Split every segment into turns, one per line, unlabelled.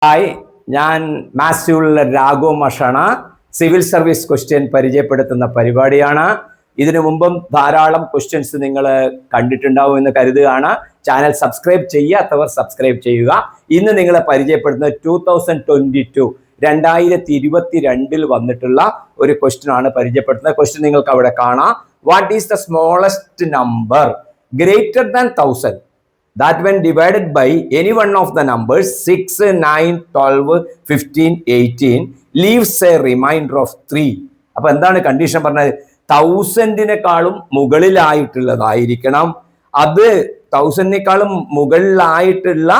Hi, ഞാൻ മാത്സിലുള്ള Raghu മഷാണ. Civil service question പരിചയപ്പെടുത്തുന്ന പരിപാടിയാണ്. ഇതിനു മുമ്പും ധാരാളം ക്വസ്റ്റ്യൻസ് നിങ്ങൾ കണ്ടിട്ടുണ്ടാവും എന്ന് കരുതുകയാണ്. ചാനൽ സബ്സ്ക്രൈബ് ചെയ്യാത്തവർ സബ്സ്ക്രൈബ് ചെയ്യുക. ഇന്ന് നിങ്ങളെ പരിചയപ്പെടുന്നത് 2022 വന്നിട്ടുള്ള ഒരു ക്വസ്റ്റ്യൻ ആണ് പരിചയപ്പെടുത്തുന്നത്. ക്വസ്റ്റ്യൻ നിങ്ങൾക്ക് അവിടെ കാണാം. What is the smallest number greater than 1000 that when divided by any one of the numbers 6, 9, 12, 15, 18 leaves a remainder of 3. അപ്പൊ എന്താണ് കണ്ടീഷൻ പറഞ്ഞത്? 1000-നേക്കാളും മുകളിലായിട്ടുള്ളതായിരിക്കണം. അത് 1000-നേക്കാളും മുകളിലായിട്ടുള്ള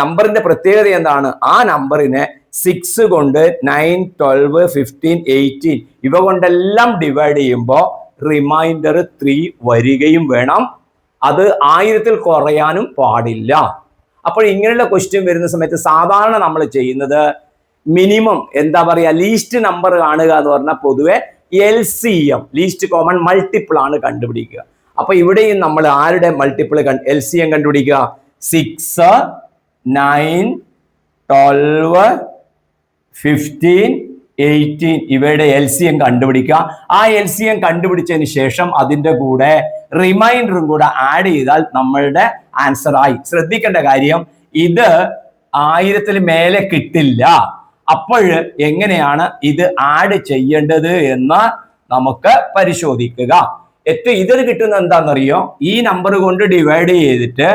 നമ്പറിന്റെ പ്രത്യേകത എന്താണ്? ആ നമ്പറിനെ 6 കൊണ്ട് 9, 12, 15, 18 ഇവ കൊണ്ടെല്ലാം ഡിവൈഡ് ചെയ്യുമ്പോൾ റിമൈൻഡർ 3 വരികയും വേണം. അത് 1000-ൽ കുറയാനും പാടില്ല. അപ്പോൾ ഇങ്ങനെയുള്ള ക്വസ്റ്റ്യൻ വരുന്ന സമയത്ത് സാധാരണ നമ്മൾ ചെയ്യുന്നത് മിനിമം എന്താ പറയുക, ലീസ്റ്റ് നമ്പർ കാണുക എന്ന് പറഞ്ഞാൽ പൊതുവെ LCM ലീസ്റ്റ് കോമൺ മൾട്ടിപ്പിൾ ആണ് കണ്ടുപിടിക്കുക. അപ്പൊ ഇവിടെയും നമ്മൾ ആരുടെ മൾട്ടിപ്പിൾ LCM കണ്ടുപിടിക്കുക? 6, 9, 12, 15, 18 ഇവയുടെ LCM കണ്ടുപിടിക്കുക. ആ LCM കണ്ടുപിടിച്ചതിന് ശേഷം അതിൻ്റെ കൂടെ റിമൈൻഡറും കൂടെ ആഡ് ചെയ്താൽ നമ്മളുടെ ആൻസർ ആയി. ശ്രദ്ധിക്കേണ്ട കാര്യം, ഇത് 1000-ൽ മേലെ കിട്ടില്ല. അപ്പോൾ എങ്ങനെയാണ് ഇത് ആഡ് ചെയ്യേണ്ടത് എന്ന് നമുക്ക് പരിശോധിക്കുക. ഇതിൽ കിട്ടുന്ന എന്താണെന്നറിയോ? ഈ നമ്പർ കൊണ്ട് ഡിവൈഡ് ചെയ്തിട്ട്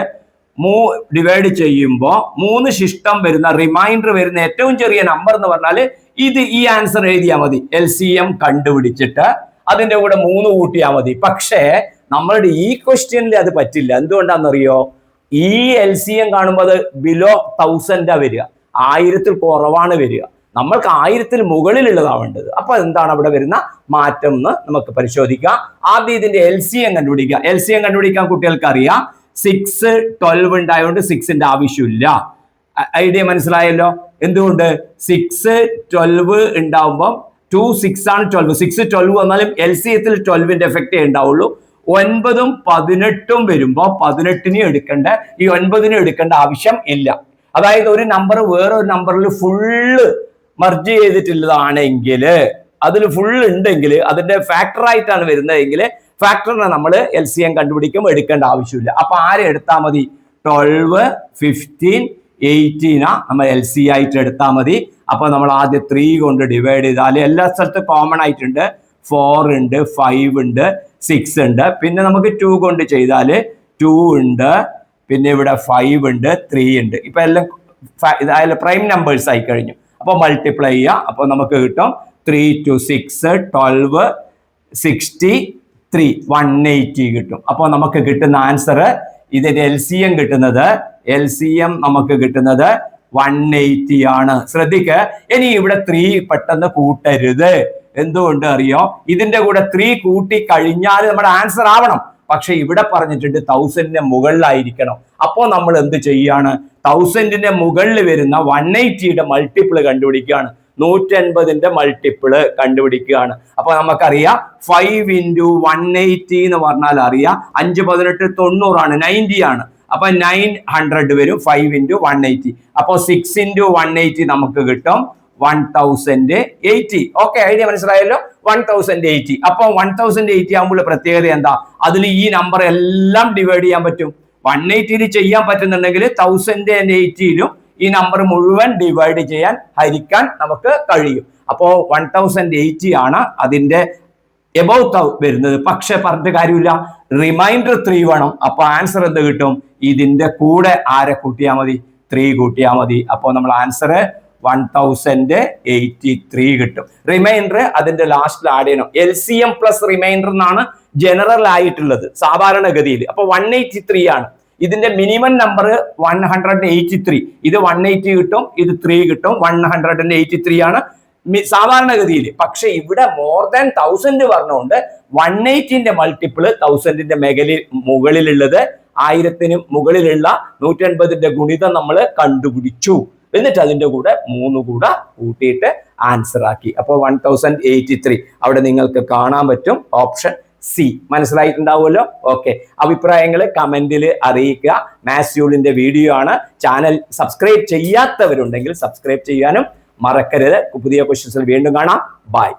ഡിവൈഡ് ചെയ്യുമ്പോൾ 3 ശിഷ്ടം വരുന്ന റിമൈൻഡർ വരുന്ന ഏറ്റവും ചെറിയ നമ്പർ എന്ന് പറഞ്ഞാൽ ഇത് ഈ ആൻസർ എഴുതിയാൽ മതി. LCM കണ്ടുപിടിച്ചിട്ട് അതിൻ്റെ കൂടെ 3 കൂട്ടിയാൽ മതി. പക്ഷേ നമ്മളുടെ ഈ ക്വസ്റ്റ്യനിൽ അത് പറ്റില്ല. എന്തുകൊണ്ടാണെന്നറിയോ? ഈ LCM കാണുമ്പോൾ അത് ബിലോ 1000 വരിക, 1000-ൽ കുറവാണ് വരിക. നമ്മൾക്ക് 1000-ൽ മുകളിലുള്ളതാണ് വേണ്ടത്. അപ്പൊ എന്താണ് അവിടെ വരുന്ന മാറ്റം എന്ന് നമുക്ക് പരിശോധിക്കാം. ആദ്യം ഇതിന്റെ LCM കണ്ടുപിടിക്കുക. LCM കണ്ടുപിടിക്കാൻ കുട്ടികൾക്ക് അറിയാം. 6, 12 ഉണ്ടായതുകൊണ്ട് 6-ന്റെ ആവശ്യമില്ല. ഐഡിയ മനസ്സിലായല്ലോ? എന്തുകൊണ്ട്? 6, 12 ഉണ്ടാവുമ്പോൾ 2, 6 ആണ് 12. 6, 12 വന്നാലും LCM-ത്തിൽ 12-ന്റെ എഫക്റ്റേ ഉണ്ടാവുള്ളൂ. 9ഉം 18ഉം വരുമ്പോൾ 18-നെ എടുക്കേണ്ട, ഈ 9-നെ എടുക്കേണ്ട ആവശ്യം ഇല്ല. അതായത് ഒരു നമ്പർ വേറൊരു നമ്പറിൽ ഫുള്ള് മർജ് ചെയ്തിട്ടുള്ളതാണെങ്കിൽ, അതിൽ ഫുൾ ഉണ്ടെങ്കിൽ, അതിന്റെ ഫാക്ടർ ആയിട്ടാണ് വരുന്നതെങ്കിൽ ഫാക്ടറിനെ നമ്മൾ LCM കണ്ടുപിടിക്കുമ്പോൾ എടുക്കേണ്ട ആവശ്യമില്ല. അപ്പൊ ആരെ എടുത്താൽ മതി? 12, 15, 18 നമ്മൾ LCM ആയിട്ട് എടുത്താൽ മതി. അപ്പൊ നമ്മൾ ആദ്യം 3 കൊണ്ട് ഡിവൈഡ് ചെയ്താൽ എല്ലാ സ്ഥലത്തും കോമൺ ആയിട്ടുണ്ട്. 4 ഉണ്ട്, 5 ഉണ്ട്, 6 ഉണ്ട്. പിന്നെ നമുക്ക് 2 കൊണ്ട് ചെയ്താൽ 2 ഉണ്ട്, പിന്നെ ഇവിടെ 5 ഉണ്ട്, 3 ഉണ്ട്. ഇപ്പൊ എല്ലാം ഇതായാലും പ്രൈം നമ്പേഴ്സ് ആയി കഴിഞ്ഞു. അപ്പൊ മൾട്ടിപ്ലൈ ചെയ്യുക. അപ്പൊ നമുക്ക് കിട്ടും 3 to 6, 12, 63, 180 കിട്ടും. അപ്പൊ നമുക്ക് കിട്ടുന്ന ആൻസർ, ഇതിന്റെ LCM നമുക്ക് കിട്ടുന്നത് 180 ആണ്. ശ്രദ്ധിക്കുക. ഇനി ഇവിടെ 3 പെട്ടെന്ന് കൂട്ടരുത്. എന്തുകൊണ്ട് അറിയോ? ഇതിന്റെ കൂടെ 3 കൂട്ടി കഴിഞ്ഞാൽ നമ്മുടെ ആൻസർ ആവണം. പക്ഷെ ഇവിടെ പറഞ്ഞിട്ടുണ്ട് 1000-ന്റെ മുകളിലായിരിക്കണം. അപ്പോൾ നമ്മൾ എന്ത് ചെയ്യാണ്? 1000-ന്റെ മുകളിൽ വരുന്ന 180-യുടെ മൾട്ടിപ്പിൾ കണ്ടുപിടിക്കുകയാണ്. 180-ന്റെ മൾട്ടിപ്പിള് കണ്ടുപിടിക്കുകയാണ്. അപ്പൊ നമുക്കറിയാം 5 into 180 എന്ന് പറഞ്ഞാൽ അറിയാം 5, 18, 90 ആണ്, 90 ആണ്. അപ്പൊ 900 വരും 5 into 180. അപ്പൊ 6 into 180 നമുക്ക് കിട്ടും 1080. ഓക്കെ, ഐഡിയ മനസ്സിലായല്ലോ? 1080. അപ്പൊ 1080 ആകുമ്പോൾ പ്രത്യേകത എന്താ? അതിൽ ഈ നമ്പർ എല്ലാം ഡിവൈഡ് ചെയ്യാൻ പറ്റും. 180-ൽ ചെയ്യാൻ പറ്റുന്നുണ്ടെങ്കിൽ 1080-ലും ഈ നമ്പർ മുഴുവൻ ഡിവൈഡ് ചെയ്യാൻ, ഹരിക്കാൻ നമുക്ക് കഴിയും. അപ്പോ 1080 ആണ് അതിന്റെ എബൌട്ട് വരുന്നത്. പക്ഷെ പറഞ്ഞിട്ട് കാര്യമില്ല, റിമൈൻഡർ 3 വേണം. അപ്പൊ ആൻസർ എന്ത് കിട്ടും? ഇതിന്റെ കൂടെ ആരെ കൂട്ടിയാൽ മതി? 3 കൂട്ടിയാൽ മതി. അപ്പോൾ നമ്മൾ ആൻസർ 1083 കിട്ടും. റിമൈൻഡർ അതിന്റെ ലാസ്റ്റിൽ ആഡ് ചെയ്യണം. LCM പ്ലസ് റിമൈൻഡർ എന്നാണ് ജനറൽ ആയിട്ടുള്ളത് സാധാരണഗതിയിൽ. അപ്പൊ 183 ആണ്. ഇതിന്റെ മിനിമം നമ്പർ 183. ഇത് 180 കിട്ടും, ഇത് 3 കിട്ടും. 183 ആണ് സാധാരണഗതിയിൽ. പക്ഷെ ഇവിടെ മോർ ദാൻ 1000 പറഞ്ഞുകൊണ്ട് 180-ന്റെ മൾട്ടിപ്പിൾ 1000-ന്റെ മുകളിലുള്ളത് 1000-ന് മുകളിലുള്ള 180-ന്റെ ഗുണിതം നമ്മൾ കണ്ടുപിടിച്ചു. എന്നിട്ട് അതിന്റെ കൂടെ 3 കൂടെ കൂട്ടിയിട്ട് ആൻസർ ആക്കി. അപ്പോൾ 1083 അവിടെ നിങ്ങൾക്ക് കാണാൻ പറ്റും. Option C. മനസ്സിലായിട്ടുണ്ടാവുമല്ലോ? ഓക്കെ, അഭിപ്രായങ്ങൾ കമന്റിൽ അറിയിക്കുക. മാത്സ്യൂളിന്റെ വീഡിയോ ആണ്. ചാനൽ സബ്സ്ക്രൈബ് ചെയ്യാത്തവരുണ്ടെങ്കിൽ സബ്സ്ക്രൈബ് ചെയ്യാനും മറക്കരുത്. പുതിയ ക്വസ്റ്റ്യൻസിൽ വീണ്ടും കാണാം. ബൈ.